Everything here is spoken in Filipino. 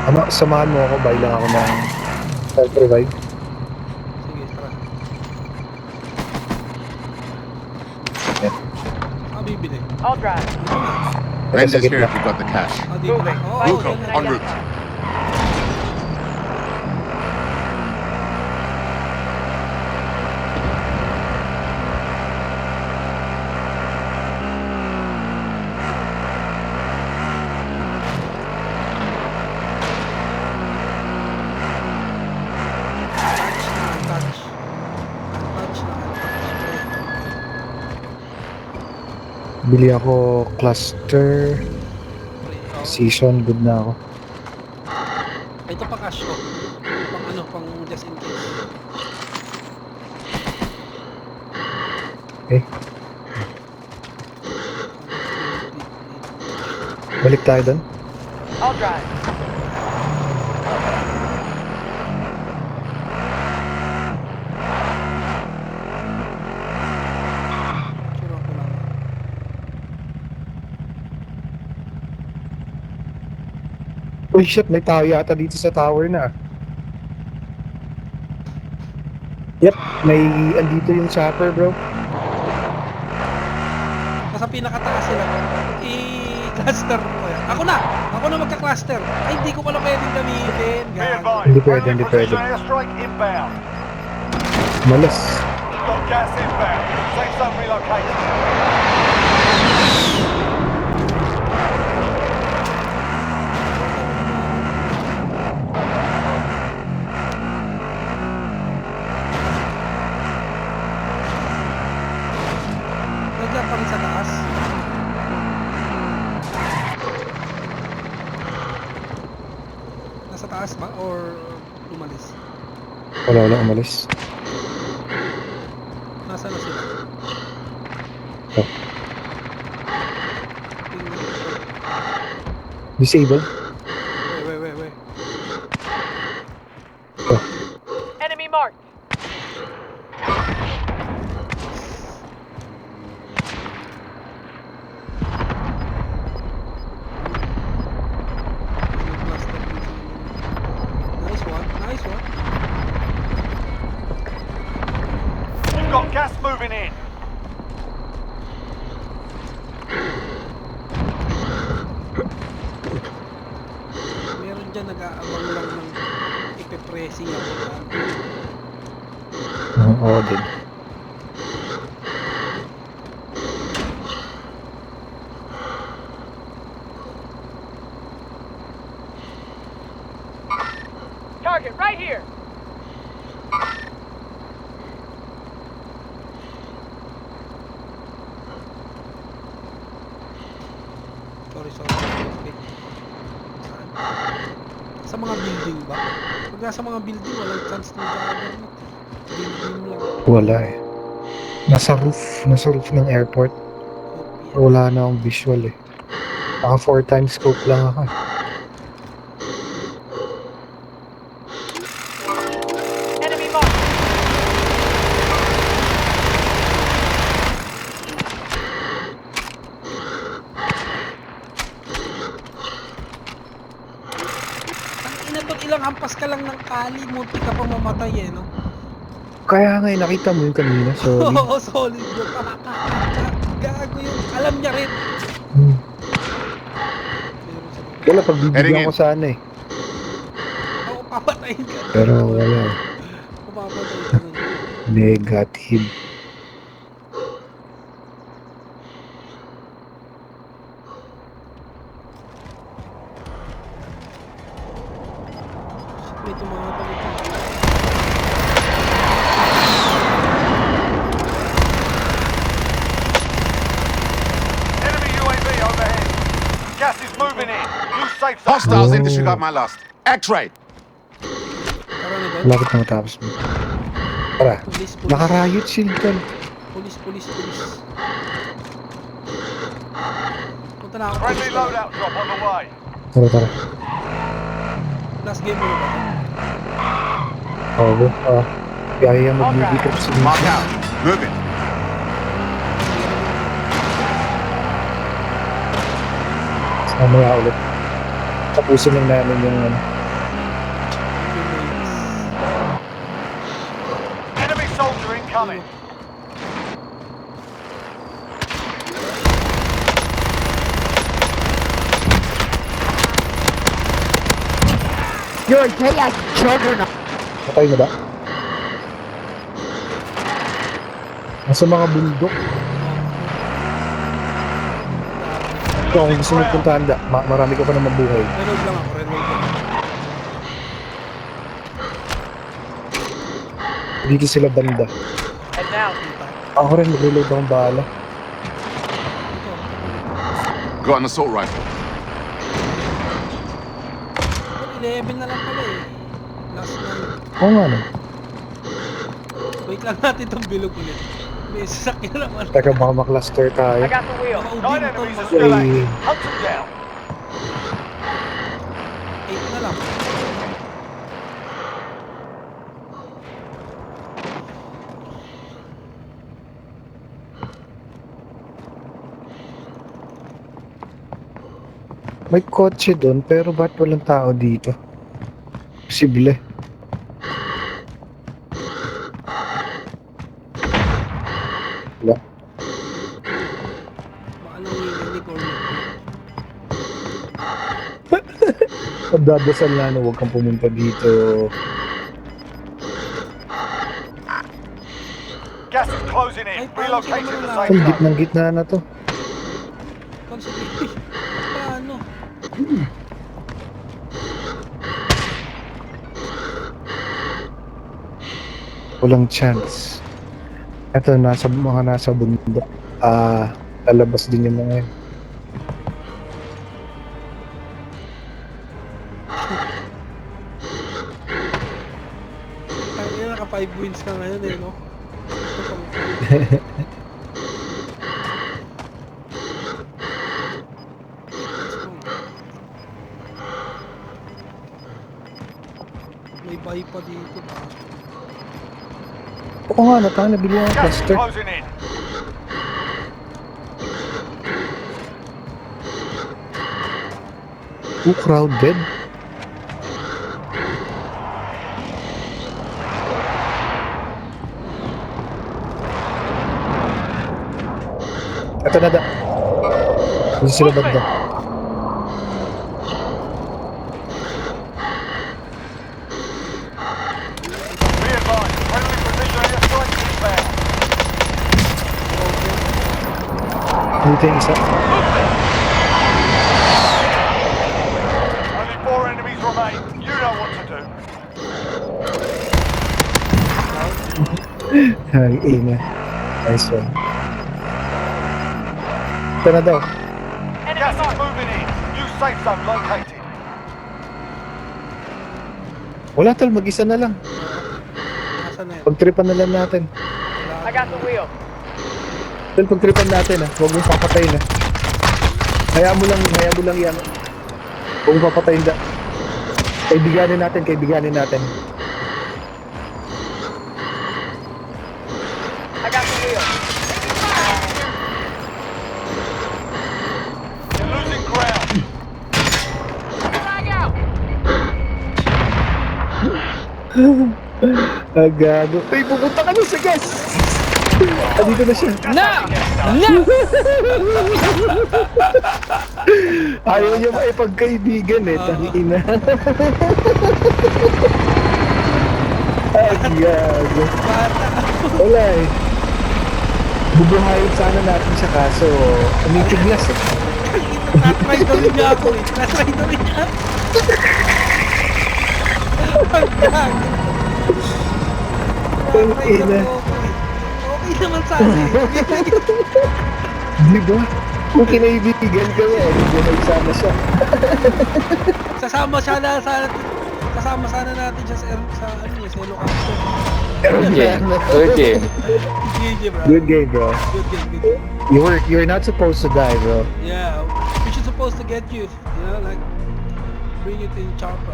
Ano, samahan mo ako, buy lang ako ng self-revive. Sige, tara. Yan. Saan bibili? I'll drive. Ito sa Randy's here gitna. if you got the cash. Ah, dito na. Moving. Oo, Ruko, dyan na. en route. Touch na, touch. Touch na, touch. Bili ako cluster. Pre, oh. Season, good na ako. Ito pa cash ko. Pang ano, pang just in case. Okay. Balik tayo doon. I'll drive. Sure ako lang. Uy, shit, may tao yata dito sa tower na. Yep, may andito yung chopper, bro. Nasa pinakataas sila. I-cluster ko yan. Ako na! Ako na magka-cluster. Ay, hindi ko pala pwedeng gamitin. Be Gago. advised, Hindi pwede, friendly hindi pwede. precision airstrike inbound. Malas. Got gas inbound. Safe zone relocated. Nandiyan pa rin sa taas. Nasa taas ba? Or lumalis? Wala umalis. Nasa na sila? Oh. Tingnan ko. Disabled. Wait. Oh. Enemy marked. Yung cluster dito. Nice one. You've got gas moving in. Meron dyan nag-aabang lang ng ipipressing ako. Oo din. Target right here. Sorry. Okay. Saan? Sa mga building ba? Pag nasa mga building, walang chance ng juggernaut. Building lang. Wala eh. Nasa roof ng airport. Copy. Wala na akong visual eh. Naka 4 times scope lang ako. Enemy marked. Ang ina to, ilang hampas ka lang ng kali, munti ka pa mamatay eh, no? Kaya nga nakita mo yung kanina, sorry. Oo, solid yun. Gago yun. Alam niya rin. Hmm. Meron sa baba. Wala, pagbibigyan Heading ko sana eh. Oo, papatayin ka. Pero wala. Papatayin ka nun. Negative. May tumatabot ka. Enemy UAV overhead. Gas is moving in. New safe zone. Hostiles Oh. in disregard my last. X-ray. Tara na doon. Malapit na matapos mo. Tara. Police. Naka-riot shield ka. Police. Punta na ako. Friendly Police. loadout drop on the way. Tara. Last game mo na ba? Oo. Kaya mag-movie sa Mark out. Moving. Mamaya ulit. Tapusin lang namin yung ano. Your day juggernaut. Patay na ba? Nasa mga bundok. Ito, kung gusto mo puntahan, marami ka pa naman buhay. Reload lang ako, reload lang. Dito sila banda. And now, Ako rin, mag-reload akong bala. Got an assault rifle. 11 na lang pala eh. Last na. Oo nga no. Wait lang natin itong bilog ulit. May sasakyan naman. Teka, baka makluster tayo. I got the wheel. Mga 9 ubing to. enemies are Mga still Ay. active. Hunt them down. 8 na lang. May kotse doon, pero ba't walang tao dito? Posible. Wala. Baka lang yung or Pagdadasal na na huwag kang pumunta dito. Gas is closing Ay, in. paano sila Relocate to the malalaman? safe Ay, zone. gitna na to. Concentrate. Paano? Walang chance. Eto, nasa bundok. Lalabas din yung mga yun. Ay, naka 5 wins na ngayon eh, no? Ito pang may buy pa dito ba? Oo nga, natang nabili ng Gas is cluster. closing in. Too crowded. Ito na da. Dito sila banda. Be advised. Friendly precision airstrike inbound. Dito yung isa. Only 4 enemies remain. You know what to do. Ang ina. Nice one. Ito na daw. enemy Gas is marked. moving in. New safe zone located. Wala tol, mag-isa na lang. Nasaan na yun? Pagtripan na lang natin. I got the wheel. Tol, pagtripan natin huwag mong papatayin Hayaan mo lang yan. Huwag mong papatayin Kaibiganin natin. I got the wheel. You're losing ground. Flag out. Gago. Ay, pupunta kami sa gas! Dito na siya. Ayaw niya maipagkaibigan tangina. Ay, gago. Wala Bubuhayin sana natin siya kaso umitiglas Natry na rin niya ako eh. Natry na rin niya ako. Ang gago. Ang Natry na ina. po ako eh. Okay naman sana eh. Di ba? Kung kinaibigan kami bubuhay sana siya. Sasama sana natin siya sa helicopter. Good game. Good game. GG bro. Good game, bro. Good game. You're not supposed to die, bro. Yeah, we should supposed to get you. You know, like bring it in chopper.